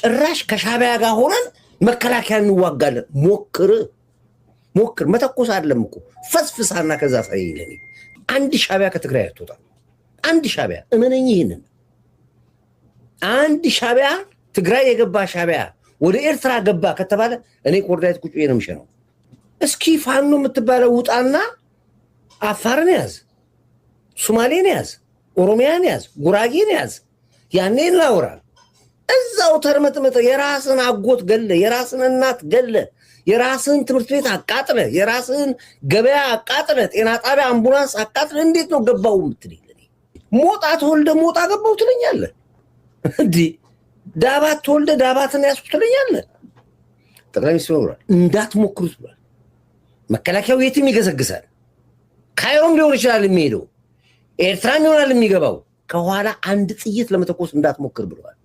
ጭራሽ ከሻቢያ ጋር ሆነን መከላከያ እንዋጋለን። ሞክር መተኮስ አይደለም እኮ ፈስፍሳና ከዛ ሳይለኝ አንድ ሻቢያ ከትግራይ አትወጣም። አንድ ሻቢያ እመነኝ ይሄንን አንድ ሻቢያ ትግራይ የገባ ሻቢያ ወደ ኤርትራ ገባ ከተባለ እኔ ቆርዳይት ቁጭ ነው የምሸነው። እስኪ ፋኖ የምትባለው ውጣና አፋርን ያዝ፣ ሶማሌን ያዝ፣ ኦሮሚያን ያዝ፣ ጉራጌን ያዝ። ያኔ ላውራ እዛው ተርመጥመጥ የራስን አጎት ገለ፣ የራስን እናት ገለ፣ የራስን ትምህርት ቤት አቃጥለ፣ የራስን ገበያ አቃጥለ፣ ጤና ጣቢያ አምቡላንስ አቃጥለ እንዴት ነው ገባው የምትለኝ? ሞጣ ተወልደ ሞጣ ገባው ትለኛለህ እንዴ? ዳባት ተወልደ ዳባትን ያስኩ ትለኛለህ? ጠቅላይ ሚኒስትሩ ብሏል እንዳትሞክሩት ብሏል። መከላከያው የትም ይገሰግሳል። ካይሮም ሊሆን ይችላል የሚሄደው፣ ኤርትራም ይሆናል የሚገባው። ከኋላ አንድ ጥይት ለመተኮስ እንዳትሞክር ብለዋል።